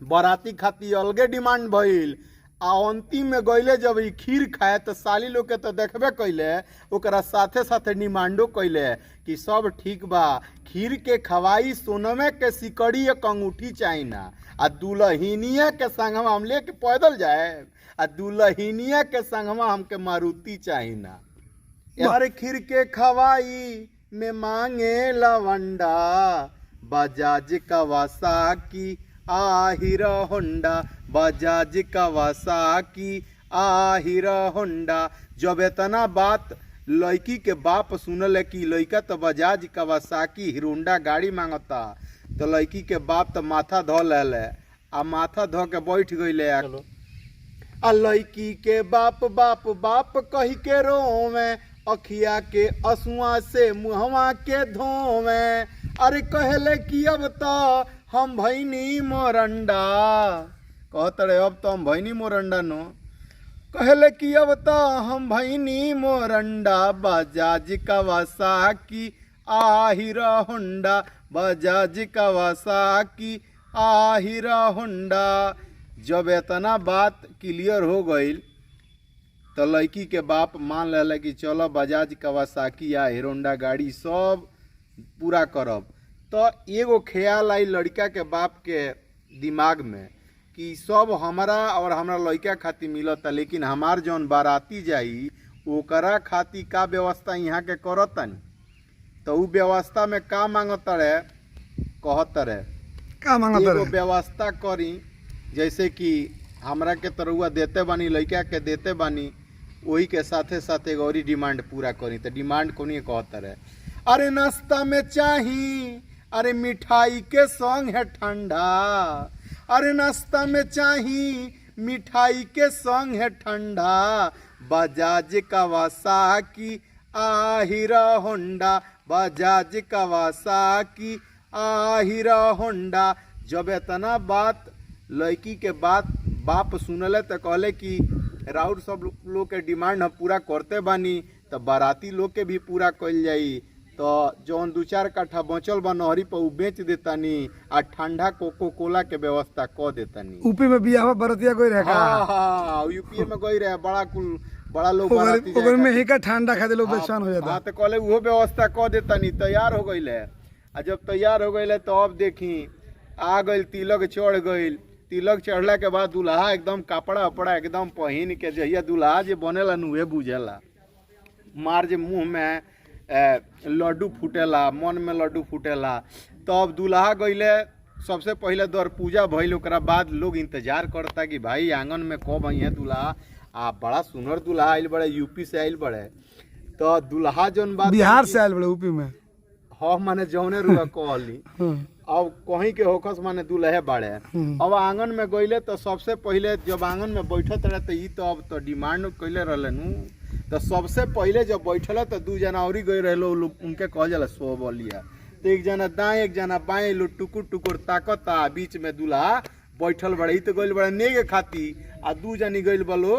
बराती खाती अलगे डिमांड भइल। आ अंतिम में गईले जब ई खीर खाए तो साली लोग के तो देखबे कैले, ओकरा साथे साथे डिमांडो कैले कि सब ठीक बा, खीर के खवाई सोनमे के सिकड़ी एक अंगूठी चाहिना, आ दुल्हनिया के संगमा हम लेके पैदल जाए, आ दुल्हनिया के संगमा हमके मारुति चाहिना। अरे खीर के खवाई में मांगे लवंडा, Bajaj Kawasaki Hero Honda, Bajaj Kawasaki Hero Honda. जब इतना बात लड़की के बाप सुनल कि लड़का तो बजाज कवासाकी हीरो होंडा गाड़ी मांगता, तो लड़की के बाप तो माथा धो ले, आ माथा धो के बैठ गईले। आ लड़की के बाप बाप बाप कही के रोवे, अखिया के असुआ से मुहवा के धोवे। अरे कहले कि अब तो हम भैनी मोरंडा, कहत रहे अब तो हम भैनी मोरंडा नो। कहले कि अब तो हम भैनी मोरंडा, Bajaj Kawasaki Hero Honda, Bajaj Kawasaki Hero Honda. जब इतना बात क्लियर हो गई तो लड़की के बाप मान ले कि चलो बजाज कवासाकी या हीरो होंडा गाड़ी सब पूरा करब। तो एगो ख्याल आई लड़का के बाप के दिमाग में कि सब हमारा और हमारा लड़का खातिर मिलता, लेकिन हमार जौन बाराती जाई ओकरा खातिर का व्यवस्था यहाँ के करतन। तो उ व्यवस्था में का मांगत रहे, कहत रहे का मांगत रहे, व्यवस्था करी जैसे कि हमरा के तरुआ देते बानी, लड़का के देते बानी, वही के साथे साथे गौरी डिमांड पूरा करी। तो डिमांड कोनी कहत रहे, अरे नाश्ता में चाही, अरे मिठाई के संग है ठंडा, अरे नाश्ता में चाही मिठाई के संग है ठंडा, Bajaj Kawasaki Hero Honda, Bajaj Kawasaki Hero Honda. जब इतना बात लड़की के बाप सुनले तो कहले कि राउर सब लोग के डिमांड हम पूरा करते बानी, तो बाराती लोग के भी पूरा कल जाई। तो जौन 2-4 कट्ठा बचल बा नहरी पर उ बेच देतानी, आ ठंडा कोको कोला के व्यवस्था क देतानी। यूपी में बियाह बरतिया कोई रहे, हाँ यूपी में गई रहे, बड़ा लोग बाराती ओकर में ही का ठंडा खाते लोग परेशान हो जाता। हाँ तो कहले वो व्यवस्था क देतानी। तैयार हो गईले, आ जब तैयार हो गईले तो अब देखी आ गई, तिलक चढ़ गई। तिलक चढ़ला के बाद दुल्हा एकदम कपड़ा उपड़ा एकदम पहन के, जहिया दुल्हा जे बनेला नुहे बुझेला, मार जे मुँह में लड्डू फूटेला, मन में लड्डू फूटेला। तो अब दुल्हा गईले, सबसे पहले दर पूजा भइल, ओकरा बाद लोग इंतजार करता कि भाई आंगन में कब आई दुल्हा। आ बड़ा सुनर दुल्हा आइल बड़े, यूपी से आइल बड़े। तो दुल्हा जौन बात बिहार से आइल बड़े यूपी में, हाँ माने जौने रुआ कहली अब कहीं के होकस माने दुल्हे बाड़े। अब आंगन में गईले तो सबसे पहले जब आंगन में बैठत रहे तो ई तो अब तो डिमांड कैले रहले नु। तो सबसे पहले जब बैठल तो 2 जना और गई रहे, उनके कहल जाला सो बोलिया। तो एक जना दाएं एक जना बाएं, लोग टुकुर टुकुर ताकता, बीच में दुल्हा बैठल बड़े। ई तो गइल बड़े नेगे खाती, आ 2 जनी गइल बलो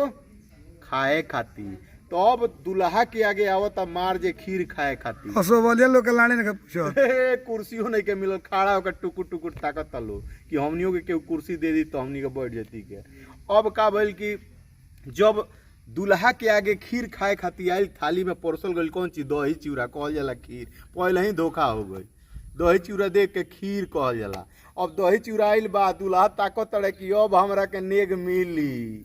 खाए खाती। तो अब दुल्हा के आगे आवता मार जे खीर खाए खाती। असोवलिया लोग के लाने ने पूछो, कुर्सियों नहीं के मिलल, खड़ा होकर टुकुर टुकुर ताकत लो कि हमनियों के केहू कुर्सी दे दी तो हमनी के बैठ जती के। अब का भइल कि जब दुल्हा के आगे खीर खाए खाती आयल, थाली में परोसल गई कौन चीज, दही चिवड़ा कहल जाला खीर। पहले ही धोखा हो गई, दही चिवड़ा देख के खीर कहल जाला। अब दही चिवड़ा आयल बा, दुल्हा ताकत रहे कि अब हमरा के नेग मिली,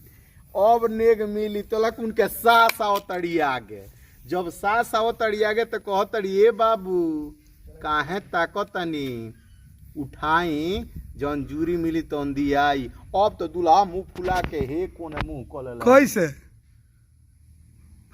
अब नेग मिली। तलक उनके सास आओ तड़ी आगे। जब सास आओ तड़ी आगे तो कह तड़ी, ए बाबू काहे ताकतनी, उठाई जौन जूरी मिली तो दियाई। अब तो दुल्हा मुंह फुला के हे कोने मुंह कल कैसे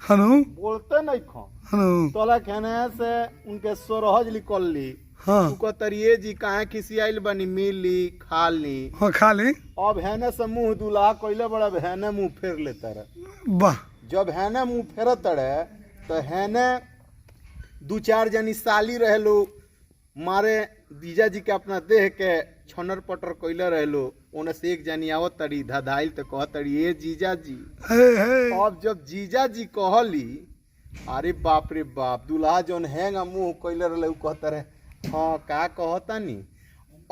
हनु बोलते नहीं खो हनु तोला कहने से उनके सोरहज निकल ली। हाँ तरिए जी काहे किसी आइल बनी, मिली खा ली। हाँ खा ली। अब हैने से मुंह दुल्हा कैले बड़ा, हैने मुंह फेर लेता रहे। वाह, जब हैने मुंह फेरत रहे तो हैने 2-4 जनी साली रहे लो, मारे जीजा जी के अपना देह के छनर पटर कैले रहे लो। ओने से एक जनी आवत तड़ी धधाइल तो कह तड़ी, ए जीजा जी। अब जब जीजा जी कहली, अरे बाप रे बाप, दुल्हा जौन हैंगा मुंह कैले रहे कहता रहे, हाँ का कहता नी।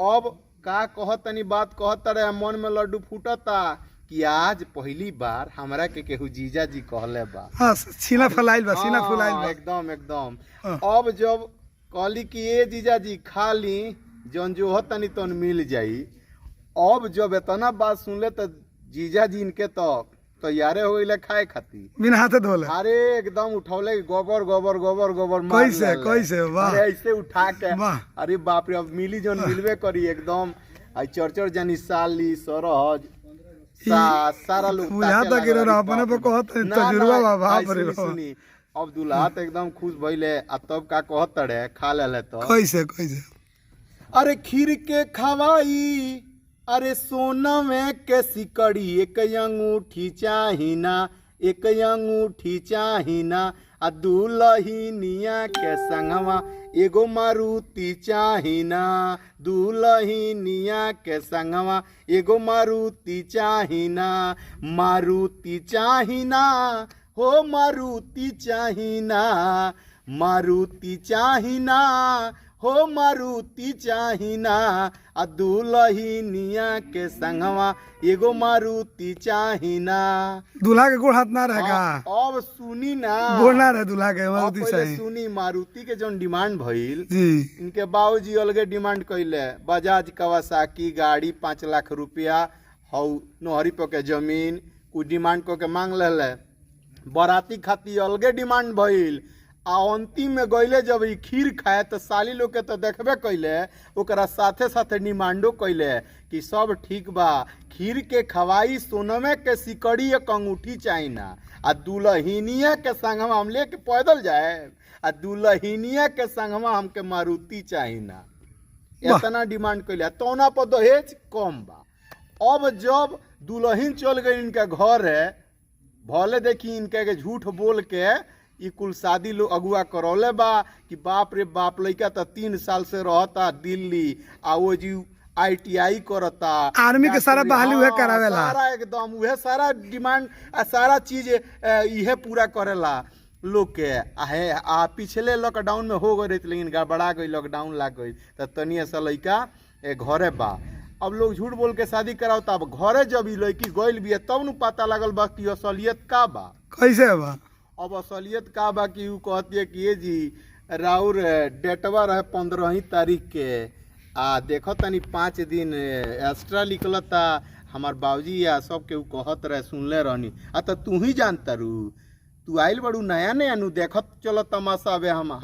अब का कहत तनी बात कहत रहे, मन में लड्डू फूटता कि आज पहली बार हमरा के केहू जीजा जी कहले बा। हाँ सीना फुलाइल बा, सीना हाँ, फुलाइल बा एकदम एकदम। हाँ। अब जब कहली कि ये जीजा जी खा ली, जौन जो हो तनी तन मिल जाई। अब जब इतना बात सुनले तो जीजा जी इनके तो तैयारे हो गए खाए खातिर, बिना हाथे धोले। अरे एकदम उठौले गोबर गोबर गोबर गोबर कैसे कैसे वाह, अरे ऐसे उठा के वाह। अरे बाप रे, अब मिली जौन मिलवे करी एकदम। आई चरचर जानी साली सरहज सारा लोग बुझाता कि रे अपने पे कहत है, तजुर्बा बा बाप रे बाप। सुनी अब दूल्हा तो एकदम खुश भइले, आ तब का कहत रे खा लेले तो कैसे कैसे अरे खीर के खवाई, अरे सोना में के सिकड़ी, एक अंगूठी चाहिना, एक अंगूठी चाहिना, आ दुल्हनिया के संगवा एगो मारुति चाहिना, दुल्हनिया के संगवा एगो मारुति चाहिना, मारुति चाहिना हो मारुति चाहिना, मारुति चाहिना हो मारुति चाहिना, आ दुल्हनिया के संगवा एगो मारुति चाहिना। दूल्हा के गोड़ हाथ ना रहेगा, अब सुनी ना, गोड़ ना रहे दूल्हा के, अब मारुति पहले चाहिए सुनी मारुति के जौन डिमांड भइल, जी। इनके बाबूजी अलगे डिमांड कैले, बजाज कवासाकी गाड़ी 5 लाख रुपया, हौ नोहरी पे के जमीन कुछ डिमांड को के मांग लेले। बराती खातिर अलगे डिमांड भइल, आ अंतिम में गईले जब ई खीर खाए तो साली लोग के तो देखबे कैले, ओकरा साथे साथे डिमांडो कैले कि सब ठीक बा, खीर के खवाई सोनमे के सिकड़ी एक अंगूठी चाहिना, आ दुल्हनिया के संगवा हम लेके पैदल जाए, आ दुल्हनिया के संगवा हमके मारुति चाहिना। इतना डिमांड कैले, तोना पर दहेज कम बा। अब जब दुल्हन चल गई इनके घर है, भले देखी इनके के झूठ बोल के ई कुल शादी लोग अगुआ करौले बा कि बाप रे बाप, लड़का तो 3 साल से रहता दिल्ली, आ वो जी ITI करता, आर्मी के सारा बहाली उहे करावेला, सारा एकदम उहे सारा डिमांड सारा चीज इहे पूरा करेला लोग के। आ पिछले लॉकडाउन में हो गई, लेकिन गड़बड़ा गई, लॉकडाउन लग गई तो तनिए सा लड़का घरे बा। अब लोग झूठ बोल के शादी करावता, अब घरे जब ई लड़की गइल बिया तब न पता लगल बा कि असलियत का बा। कैसे बा? अब असलियत का बा कि ऊ कहती है कि ये जी राउर डेटवा रहे 15 तारीख के, आ देखो तनी 5 दिन एक्स्ट्रा निकलता, हमार बाबूजी या सब के ऊ कहत रहे, सुनले रहनी। आ तो तू ही जानता रू, तू आइल बड़ू नया नया नु, देखत चलो तमाशा हमार।